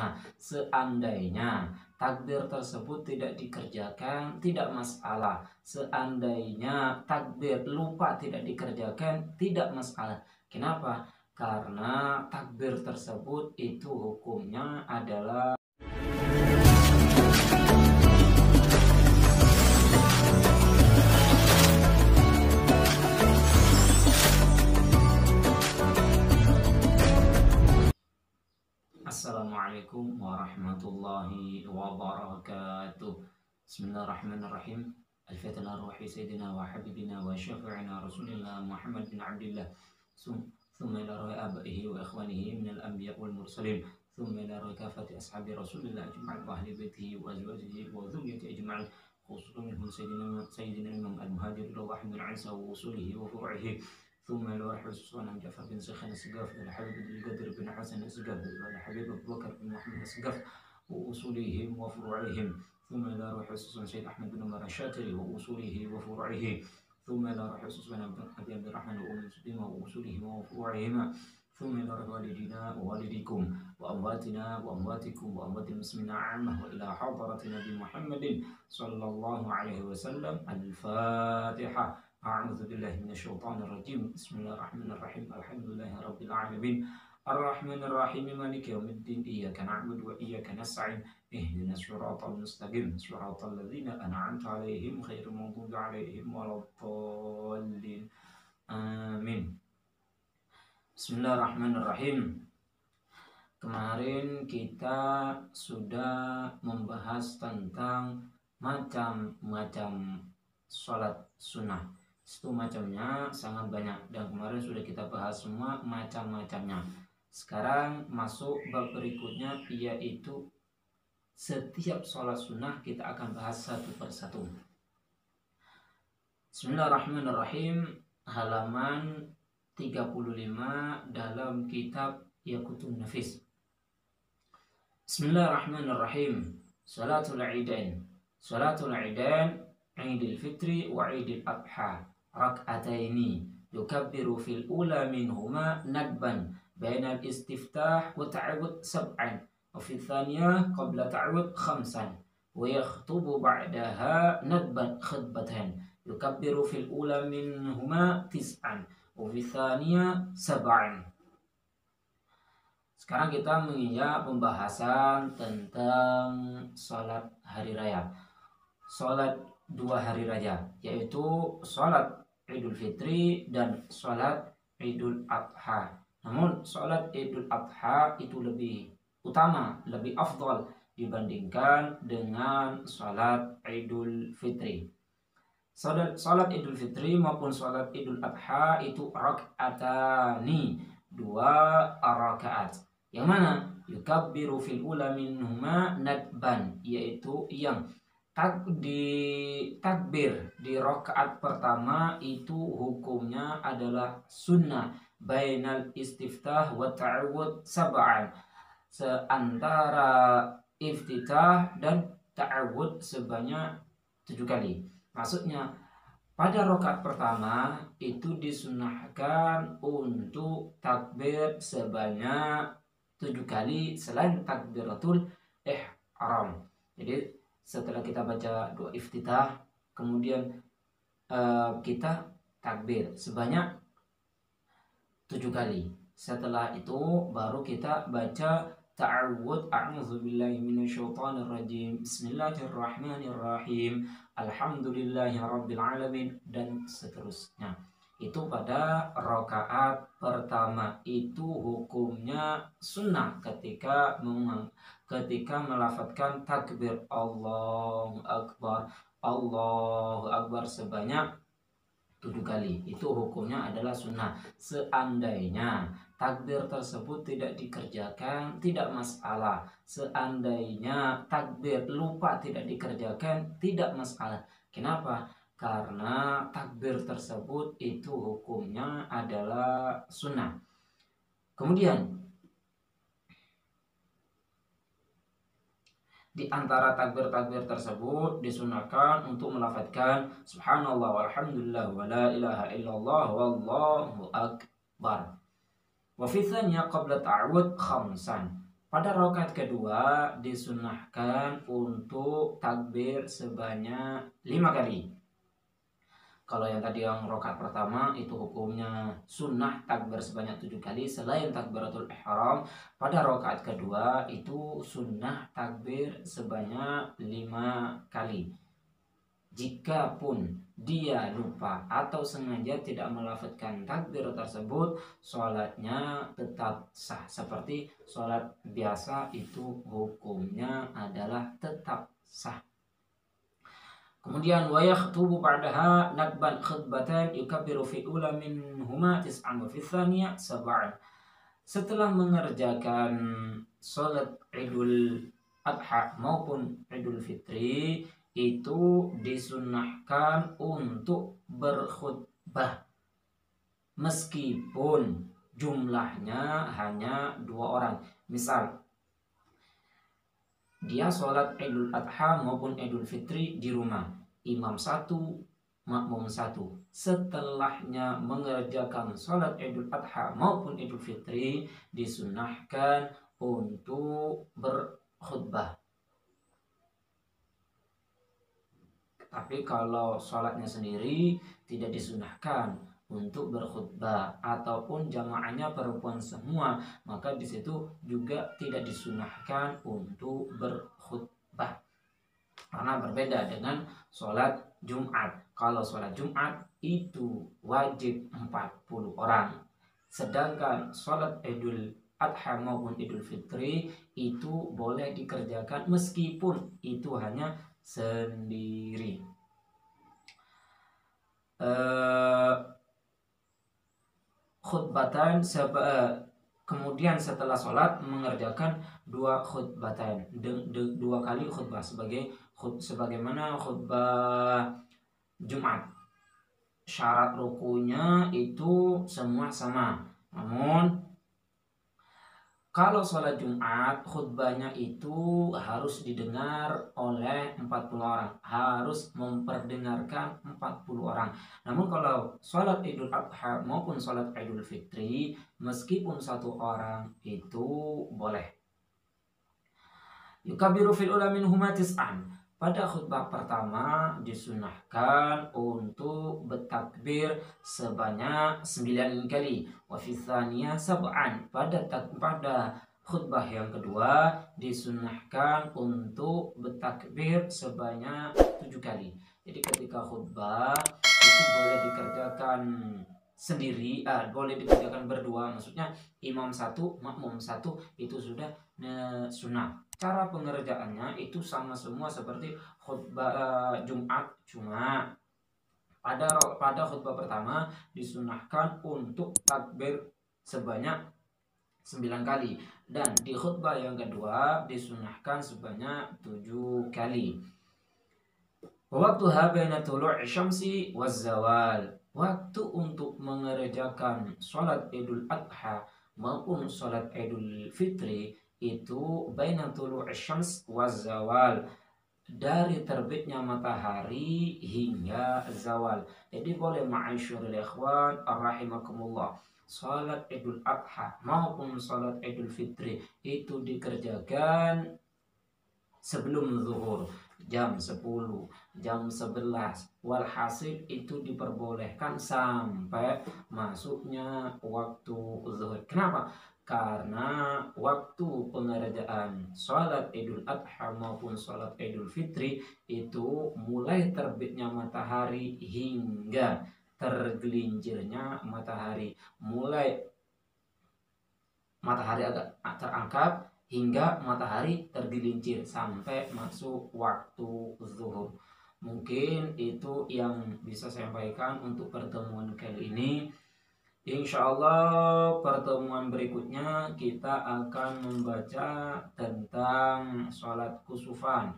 sunnah. Seandainya takbir tersebut tidak dikerjakan, tidak masalah. Seandainya takbir lupa tidak dikerjakan, tidak masalah. Kenapa? Karena takbir tersebut itu hukumnya adalah Assalamualaikum warahmatullahi wabarakatuh. Bismillahirrahmanirrahim. Al-Fatihah ruhi Sayyidina wa Habibina wa Syafi'ina Rasulillah Muhammad bin Abdillah. Thumma ila ruhi abaihi wa ikhwanihi minal anbiya wal mursalin. Thumma ila ruhi kafati ashabi Rasulillah ajma'in wa ahli baitihi wa azwajihi wa dhurriyyati ajma'in. Khususan minhum Sayyidina Imam Al-Muhajir Ridwan bin Isa wa usulihi wa furu'ihi. ثم إلى حسن جعفر بن سخن السقاف إلى حبيب القدر بن حسن السقاف إلى حبيب أبو بكر بن محمد السقاف وأصولهم وفروعهم ثم إلى روح حسن سيد أحمد بن عمر الشاتري وأصوله وفروعه ثم إلى روح حسن أبي عبد الرحمن وأم مسلم وأصولهما وفروعهما ثم إلى روح والدينا ووالديكم وأمواتنا وأمواتكم وأموات المسلمين عامة وإلى حضرة نبي محمد صلى الله عليه وسلم. الفاتحة. أعوذ بالله من الشيطان الرجيم. بسم الله الرحمن الرحيم. الحمد لله رب العالمين الرحمن الرحيم مالك يوم الدين إياك نعبد وإياك نستعين اهدنا الصراط المستقيم صراط الذين أنعمت عليهم غير المغضوب عليهم ولا الضالين آمين. Bismillahirrahmanirrahim. Kemarin kita sudah membahas tentang macam-macam sholat sunnah. Itu macamnya sangat banyak dan kemarin sudah kita bahas semua macam-macamnya. Sekarang masuk bab berikutnya, yaitu setiap sholat sunnah kita akan bahas satu persatu. Bismillahirrahmanirrahim. Halaman 35 dalam kitab Yaqutun Nafis. Bismillahirrahmanirrahim. Salatul Idain. Salatul Idain Idul Fitri wa Idul Adha rak'ataini yukabbiru fil ula minhuma nadban bainal istiftah wa ta'awud sab'an wa fil thaniyah qabla ta'awud khamsan wa yakhtubu ba'daha nadban khutbatan yukabbiru fil ula minhuma tis'an wa fil thaniyah sab'an. Sekarang kita menginjak pembahasan tentang salat hari raya. Salat dua hari raya, yaitu salat Idul Fitri dan salat Idul Adha. Namun salat Idul Adha itu lebih utama, lebih afdal dibandingkan dengan salat Idul Fitri. Salat Idul Fitri maupun salat Idul Adha itu rak'atani, dua rakaat. Yang mana yukabbiru fil ula minhuma nadban, yaitu yang takbir di rakaat pertama itu hukumnya adalah sunnah bainal istiftah wa ta'awud sab'an, seantara iftitah dan ta'awud sebanyak 7 kali. Maksudnya pada rakaat pertama itu disunnahkan untuk takbir sebanyak 7 kali selain takbiratul ihram. Jadi setelah kita baca doa iftitah, kemudian kita takbir sebanyak 7 kali. Setelah itu baru kita baca ta'awud, a'udzubillahi minasyaitonirrajim, bismillahirrahmanirrahim, alhamdulillahirabbil alamin, dan seterusnya. Itu pada rakaat pertama. Itu hukumnya sunnah ketika melafadzkan takbir Allahu Akbar sebanyak 7 kali. Itu hukumnya adalah sunnah. Seandainya takbir tersebut tidak dikerjakan, tidak masalah. Seandainya takbir lupa tidak dikerjakan, tidak masalah. Kenapa? Karena takbir tersebut itu hukumnya adalah sunnah. Kemudian di antara takbir-takbir tersebut disunahkan untuk melafadzkan subhanallah walhamdulillah wa la ilaha illallah wallahu akbar. Wa fi tsaniyah qabla ta'awud khamsan. Pada rakaat kedua disunahkan untuk takbir sebanyak 5 kali. Kalau yang tadi yang rakaat pertama itu hukumnya sunnah takbir sebanyak 7 kali selain takbiratul ihram. Pada rakaat kedua itu sunnah takbir sebanyak 5 kali. Jikapun dia lupa atau sengaja tidak melafazkan takbir tersebut, sholatnya tetap sah. Seperti sholat biasa itu hukumnya adalah tetap sah. Kemudian wa yakhtubu ba'daha nakban khutbatan yukabbiru fi ula minhuma tis'an wa fi tsaniyah sab'an. Setelah mengerjakan sholat Idul Adha maupun Idul Fitri, itu disunahkan untuk berkhutbah meskipun jumlahnya hanya 2 orang. Misal dia sholat Idul Adha maupun Idul Fitri di rumah, imam 1, makmum 1. Setelahnya mengerjakan sholat Idul Adha maupun Idul Fitri, disunahkan untuk berkhutbah. Tapi kalau sholatnya sendiri tidak disunahkan untuk berkhutbah, ataupun jamaahnya perempuan semua, maka di situ juga tidak disunahkan untuk berkhutbah. Karena berbeda dengan sholat Jumat. Kalau sholat Jumat itu wajib 40 orang. Sedangkan sholat Idul Adha maupun Idul Fitri itu boleh dikerjakan meskipun itu hanya sendiri. Khutbatan kemudian setelah sholat mengerjakan 2 khutbatan, 2 kali khutbah sebagaimana khutbah Jumat. Syarat rukunya itu semua sama. Namun kalau sholat Jumat, khutbahnya itu harus didengar oleh 40 orang. Harus memperdengarkan 40 orang. Namun kalau sholat Idul Adha maupun sholat Idul Fitri, meskipun 1 orang itu boleh. Yukabiru fil ula minhuma tis'an. Pada khutbah pertama disunahkan untuk bertakbir sebanyak 9 kali. Wa fi tsaniyah sab'an. Pada khutbah yang kedua disunahkan untuk bertakbir sebanyak 7 kali. Jadi ketika khutbah itu boleh dikerjakan sendiri, boleh dikerjakan berdua, maksudnya imam 1, makmum 1, itu sudah sunnah. Cara pengerjaannya itu sama semua seperti khutbah Jumat, cuma pada khutbah pertama disunahkan untuk takbir sebanyak 9 kali, dan di khutbah yang kedua disunahkan sebanyak 7 kali. Waktuha baina tulu'i syamsi waz zawal. Waktu untuk mengerjakan sholat Idul Adha maupun sholat Idul Fitri itu baina tulu'i syams waz zawal, dari terbitnya matahari hingga zawal. Jadi boleh ma'asyurul ikhwan rahimakumullah, sholat Idul Adha maupun sholat Idul Fitri itu dikerjakan sebelum zuhur, jam 10, jam 11. Walhasil itu diperbolehkan sampai masuknya waktu zuhur. Kenapa? Karena waktu pengerjaan sholat Idul Adha maupun sholat Idul Fitri itu mulai terbitnya matahari hingga tergelincirnya matahari. Mulai matahari agak terangkat hingga matahari tergelincir sampai masuk waktu zuhur. Mungkin itu yang bisa saya sampaikan untuk pertemuan kali ini. Insya Allah pertemuan berikutnya kita akan membaca tentang sholat kusufan,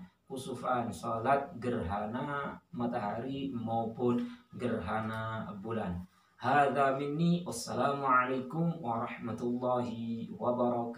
sholat gerhana matahari maupun gerhana bulan. Hadza minni, wassalamualaikum warahmatullahi wabarakatuh.